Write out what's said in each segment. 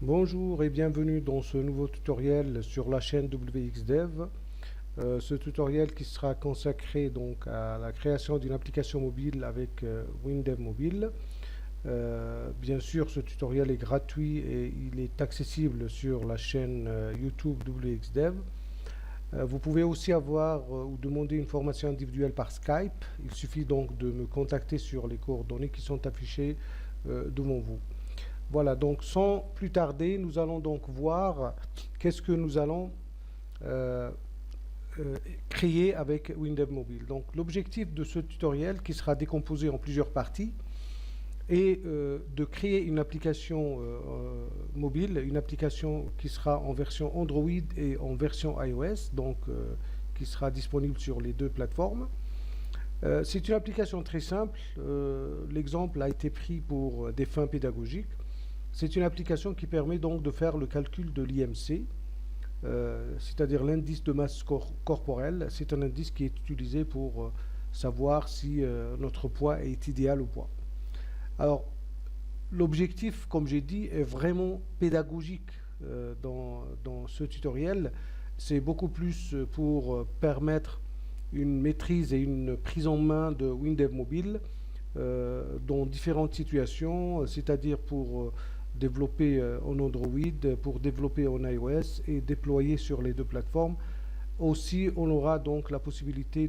Bonjour et bienvenue dans ce nouveau tutoriel sur la chaîne WXDev. Ce tutoriel qui sera consacré donc à la création d'une application mobile avec WinDev Mobile. Bien sûr, ce tutoriel est gratuit et il est accessible sur la chaîne YouTube WXDev. Vous pouvez aussi avoir ou demander une formation individuelle par Skype. Il suffit donc de me contacter sur les coordonnées qui sont affichées devant vous. Voilà, donc sans plus tarder, nous allons donc voir qu'est-ce que nous allons créer avec WinDev Mobile. Donc l'objectif de ce tutoriel, qui sera décomposé en plusieurs parties, est de créer une application mobile, une application qui sera en version Android et en version iOS, donc qui sera disponible sur les deux plateformes. C'est une application très simple. L'exemple a été pris pour des fins pédagogiques. C'est une application qui permet donc de faire le calcul de l'IMC, c'est-à-dire l'indice de masse corporelle. C'est un indice qui est utilisé pour savoir si notre poids est idéal ou pas. Alors, l'objectif, comme j'ai dit, est vraiment pédagogique dans ce tutoriel. C'est beaucoup plus pour permettre une maîtrise et une prise en main de WinDev Mobile dans différentes situations, c'est-à-dire pour développer en Android, pour développer en iOS et déployer sur les deux plateformes. Aussi, on aura donc la possibilité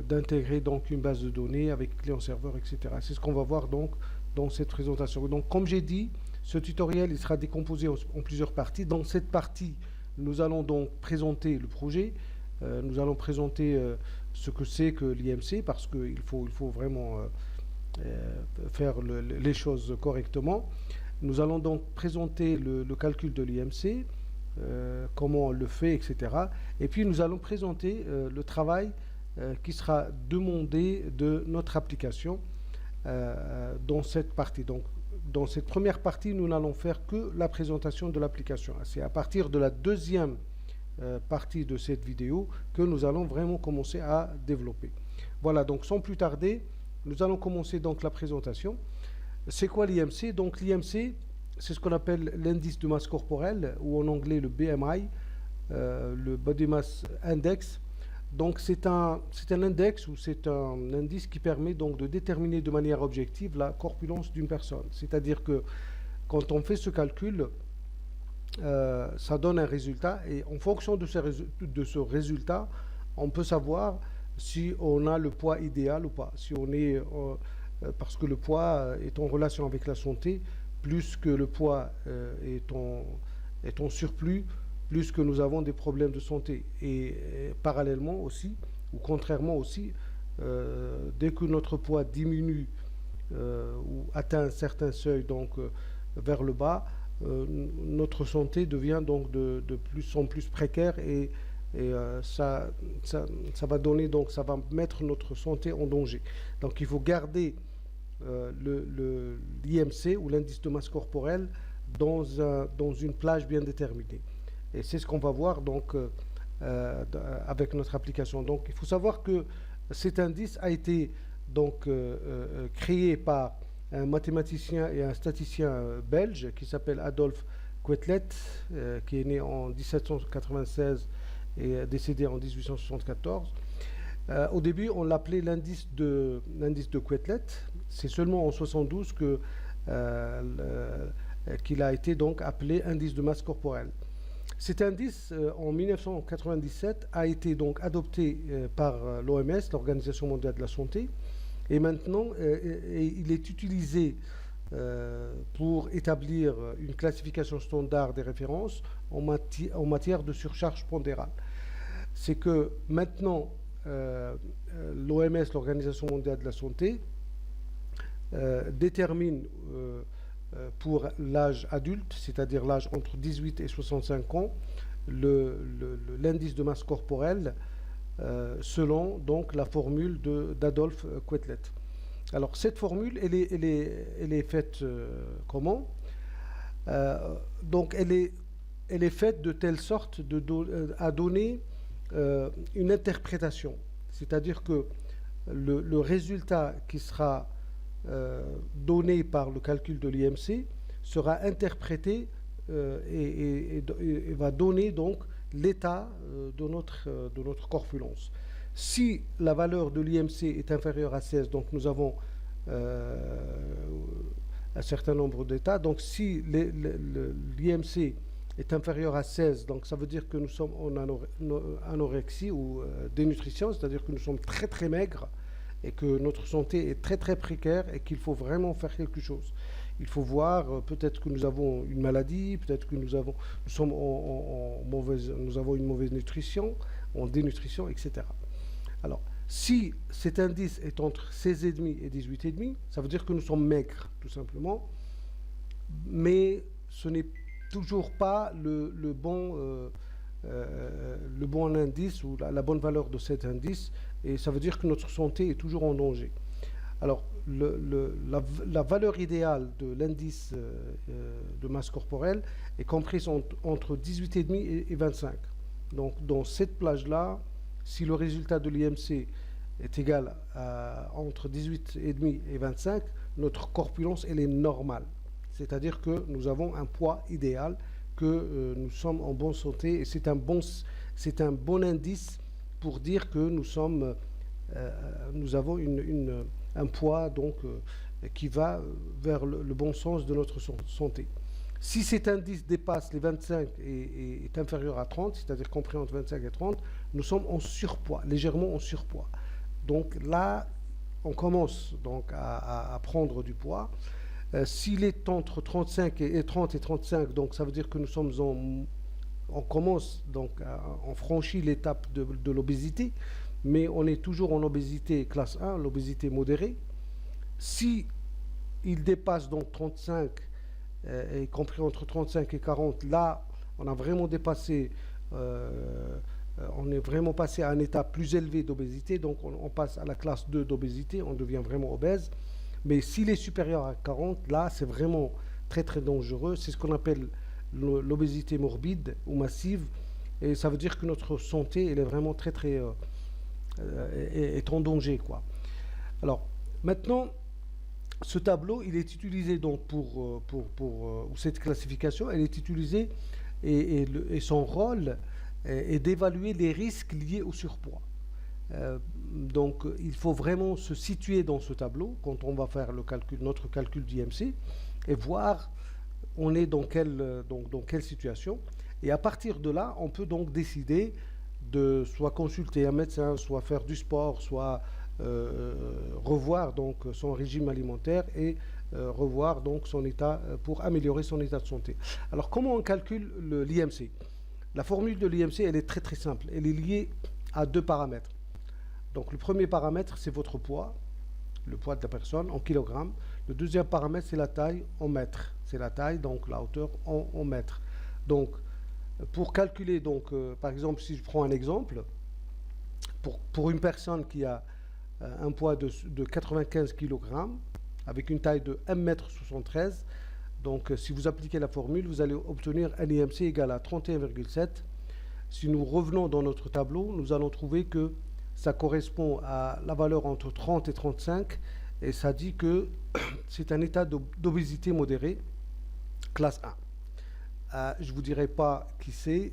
d'intégrer donc une base de données avec client-serveur, etc. C'est ce qu'on va voir donc dans cette présentation. Donc, comme j'ai dit, ce tutoriel il sera décomposé en plusieurs parties. Dans cette partie, nous allons donc présenter le projet. Nous allons présenter ce que c'est que l'IMC, parce qu'il faut vraiment faire les choses correctement. Nous allons donc présenter le calcul de l'IMC, comment on le fait, etc. Et puis nous allons présenter le travail qui sera demandé de notre application dans cette partie. Donc, dans cette première partie, nous n'allons faire que la présentation de l'application. C'est à partir de la deuxième partie de cette vidéo que nous allons vraiment commencer à développer. Voilà, donc sans plus tarder, nous allons commencer donc la présentation. C'est quoi l'IMC? Donc l'IMC, c'est ce qu'on appelle l'indice de masse corporelle, ou en anglais le BMI, le Body Mass Index. Donc c'est un index ou c'est un indice qui permet donc de déterminer de manière objective la corpulence d'une personne. C'est-à-dire que quand on fait ce calcul, ça donne un résultat, et en fonction de ce résultat, on peut savoir si on a le poids idéal ou pas. Si on est, parce que le poids est en relation avec la santé, plus que le poids est en surplus, plus que nous avons des problèmes de santé. Et parallèlement aussi, ou contrairement aussi, dès que notre poids diminue ou atteint un certain seuil, donc vers le bas, notre santé devient donc de plus en plus précaire, et ça va donner, donc ça va mettre notre santé en danger. Donc il faut garder l'IMC ou l'indice de masse corporelle dans une plage bien déterminée. Et c'est ce qu'on va voir donc avec notre application. Donc il faut savoir que cet indice a été donc créé par un mathématicien et un statisticien belge qui s'appelle Adolphe Quetelet, qui est né en 1796 et décédé en 1874. Au début, on l'appelait l'indice de Quetelet. C'est seulement en 72 qu'il a été donc appelé indice de masse corporelle. Cet indice, en 1997, a été donc adopté par l'OMS, l'Organisation mondiale de la santé, et maintenant, il est utilisé pour établir une classification standard des références en matière de surcharge pondérale. C'est que maintenant, l'OMS, l'Organisation mondiale de la santé, détermine pour l'âge adulte, c'est-à-dire l'âge entre 18 et 65 ans, l'indice de masse corporelle selon donc la formule d'Adolphe Quetelet. Alors cette formule, elle est faite comment? Donc elle est faite de telle sorte à donner une interprétation. C'est-à-dire que le résultat qui sera donné par le calcul de l'IMC sera interprété et va donner donc l'état de notre corpulence. Si la valeur de l'IMC est inférieure à 16, donc nous avons un certain nombre d'états. Donc si l'IMC est inférieur à 16, donc ça veut dire que nous sommes en anorexie ou dénutrition, c'est-à-dire que nous sommes très très maigres et que notre santé est très très précaire et qu'il faut vraiment faire quelque chose. Il faut voir, peut-être que nous avons une maladie, peut-être que nous avons une mauvaise nutrition, en dénutrition, etc. Alors, si cet indice est entre 16,5 et 18,5, ça veut dire que nous sommes maigres, tout simplement. Mais ce n'est toujours pas le bon indice ou la bonne valeur de cet indice. Et ça veut dire que notre santé est toujours en danger. Alors, la valeur idéale de l'indice de masse corporelle est comprise entre 18,5 et 25. Donc, dans cette plage-là, si le résultat de l'IMC est égal à entre 18,5 et 25, notre corpulence, elle est normale. C'est-à-dire que nous avons un poids idéal, que nous sommes en bonne santé, et c'est un bon indice pour dire que nous avons un poids donc, qui va vers le bon sens de notre santé. Si cet indice dépasse les 25 et est inférieur à 30, c'est-à-dire compris entre 25 et 30, nous sommes en surpoids, légèrement en surpoids. Donc là, on commence donc à prendre du poids. S'il est entre 35 et 30 et 35, donc ça veut dire que on commence donc on franchit l'étape de l'obésité, mais on est toujours en obésité classe 1, l'obésité modérée. Si il dépasse donc 35, y compris entre 35 et 40, là, on a vraiment dépassé, on est vraiment passé à un état plus élevé d'obésité, donc on passe à la classe 2 d'obésité, on devient vraiment obèse. Mais s'il est supérieur à 40, là, c'est vraiment très très dangereux. C'est ce qu'on appelle l'obésité morbide ou massive. Et ça veut dire que notre santé, elle est vraiment très très est en danger, quoi. Alors, maintenant, ce tableau, il est utilisé donc pour cette classification, elle est utilisée et son rôle est d'évaluer les risques liés au surpoids. Donc, il faut vraiment se situer dans ce tableau quand on va faire notre calcul d'IMC et voir on est dans quelle situation. Et à partir de là, on peut donc décider de soit consulter un médecin, soit faire du sport, soit revoir donc son régime alimentaire et revoir donc son état pour améliorer son état de santé. Alors, comment on calcule l'IMC? La formule de l'IMC, elle est très très simple. Elle est liée à deux paramètres. Donc le premier paramètre, c'est votre poids, le poids de la personne en kilogrammes. Le deuxième paramètre, c'est la taille en mètres. C'est la taille, donc la hauteur en mètres. Donc pour calculer, donc, par exemple, si je prends un exemple, pour une personne qui a un poids de 95 kg, avec une taille de 1,73 m, donc si vous appliquez la formule, vous allez obtenir un IMC égal à 31,7. Si nous revenons dans notre tableau, nous allons trouver que ça correspond à la valeur entre 30 et 35, et ça dit que c'est un état d'obésité modérée, classe 1. Je ne vous dirai pas qui c'est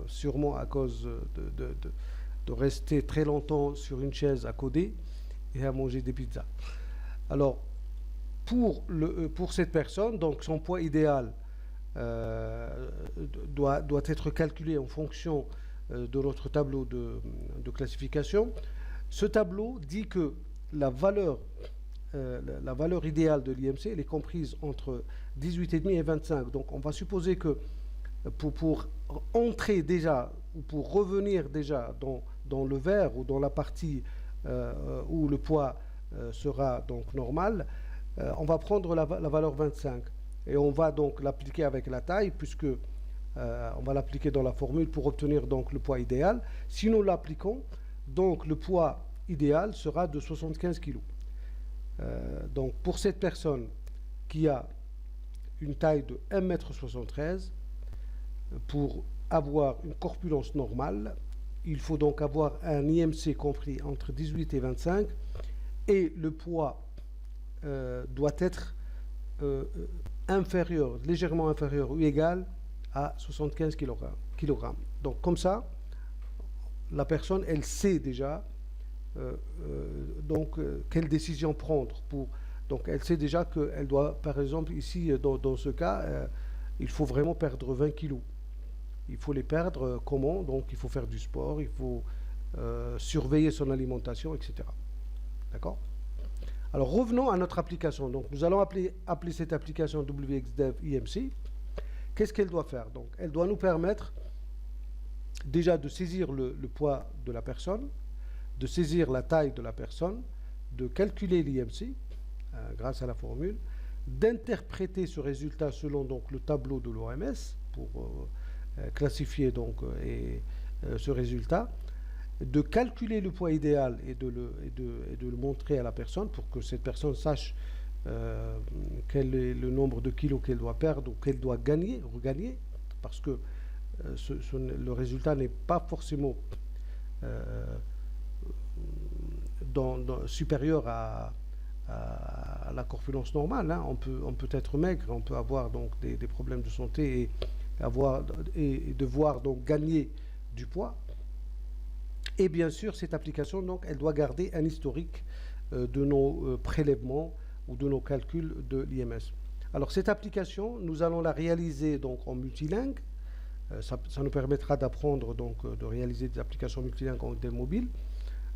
sûrement à cause de rester très longtemps sur une chaise à coder et à manger des pizzas. Alors, pour cette personne, donc son poids idéal doit être calculé en fonction de notre tableau de classification. Ce tableau dit que la valeur idéale de l'IMC, elle est comprise entre 18,5 et 25. Donc on va supposer que pour entrer déjà, ou pour revenir déjà dans le vert ou dans la partie où le poids sera donc normal, on va prendre la valeur 25 et on va donc l'appliquer avec la taille, puisque on va l'appliquer dans la formule pour obtenir donc le poids idéal. Si nous l'appliquons, donc le poids idéal sera de 75 kg. Donc pour cette personne qui a une taille de 1,73 m, pour avoir une corpulence normale, il faut donc avoir un IMC compris entre 18 et 25, et le poids doit être inférieur, légèrement inférieur ou égal à 75 kg. Donc comme ça, la personne, elle sait déjà quelle décision prendre pour. Donc elle sait déjà qu'elle doit, par exemple, ici, dans ce cas, il faut vraiment perdre 20 kilos. Il faut les perdre comment? Donc il faut faire du sport, il faut surveiller son alimentation, etc. D'accord? Alors revenons à notre application. Donc nous allons appeler cette application WXDev IMC. Qu'est-ce qu'elle doit faire? Donc elle doit nous permettre déjà de saisir le poids de la personne, de saisir la taille de la personne, de calculer l'IMC grâce à la formule, d'interpréter ce résultat selon donc le tableau de l'OMS pour classifier donc ce résultat, de calculer le poids idéal et de le montrer à la personne pour que cette personne sache quel est le nombre de kilos qu'elle doit perdre ou qu'elle doit regagner, parce que le résultat n'est pas forcément supérieur à la corpulence normale. Hein. On peut être maigre, on peut avoir donc des problèmes de santé et devoir donc gagner du poids. Et bien sûr, cette application, donc, elle doit garder un historique de nos prélèvements ou de nos calculs de l'IMS. Alors, cette application, nous allons la réaliser donc en multilingue. Ça nous permettra d'apprendre donc de réaliser des applications multilingues en dev mobile.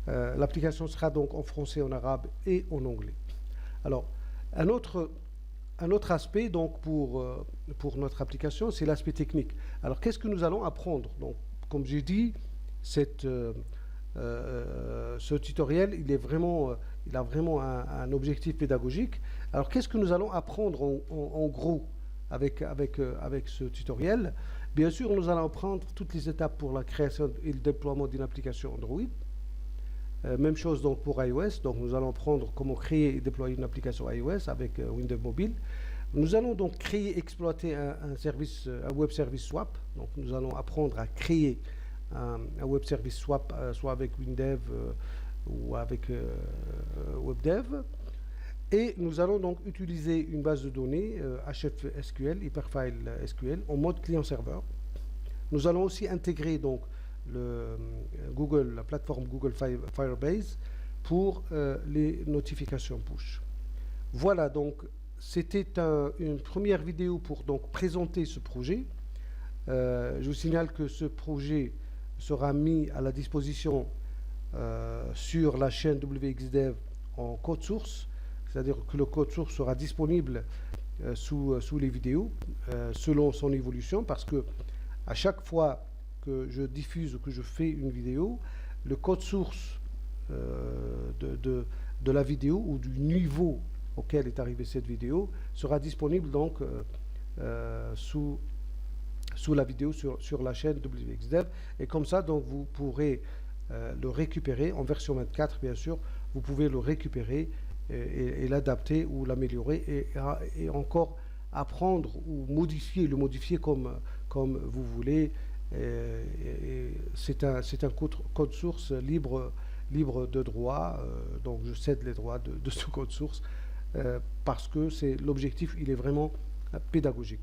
L'application sera donc en français, en arabe et en anglais. Alors, un autre aspect donc pour notre application, c'est l'aspect technique. Alors, qu'est-ce que nous allons apprendre? Donc, comme j'ai dit, ce tutoriel, il a vraiment un objectif pédagogique. Alors, qu'est-ce que nous allons apprendre en gros avec ce tutoriel? Bien sûr, nous allons apprendre toutes les étapes pour la création et le déploiement d'une application Android. Même chose donc pour iOS. Donc, nous allons apprendre comment créer et déployer une application iOS avec Windows Mobile. Nous allons donc créer et exploiter un web service swap. Donc, nous allons apprendre à créer un web service swap, soit avec WinDev ou avec WebDev. Et nous allons donc utiliser une base de données HFSQL, Hyperfile SQL, en mode client-serveur. Nous allons aussi intégrer donc la plateforme Google Firebase pour les notifications push. Voilà, donc c'était une première vidéo pour donc présenter ce projet. Je vous signale que ce projet sera mis à la disposition sur la chaîne WXDev en code source, c'est-à-dire que le code source sera disponible sous les vidéos selon son évolution, parce que à chaque fois que je diffuse ou que je fais une vidéo, le code source de la vidéo ou du niveau auquel est arrivée cette vidéo sera disponible donc sous la vidéo sur la chaîne WXDev, et comme ça donc vous pourrez le récupérer en version 24, bien sûr. Vous pouvez le récupérer et l'adapter ou l'améliorer et encore apprendre ou le modifier comme vous voulez. C'est un code source libre de droit, donc je cède les droits de ce code source parce que l'objectif, il est vraiment pédagogique.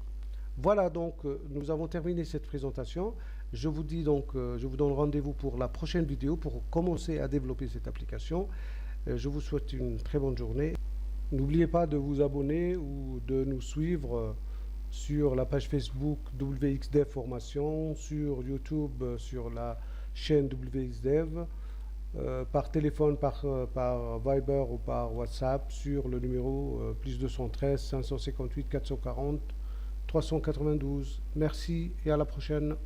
Voilà, donc nous avons terminé cette présentation. Je vous dis donc, je vous donne rendez-vous pour la prochaine vidéo pour commencer à développer cette application. Je vous souhaite une très bonne journée. N'oubliez pas de vous abonner ou de nous suivre sur la page Facebook WXDev Formation, sur YouTube, sur la chaîne WXDev, par téléphone, par Viber ou par WhatsApp sur le numéro +213 558 440 392. Merci et à la prochaine.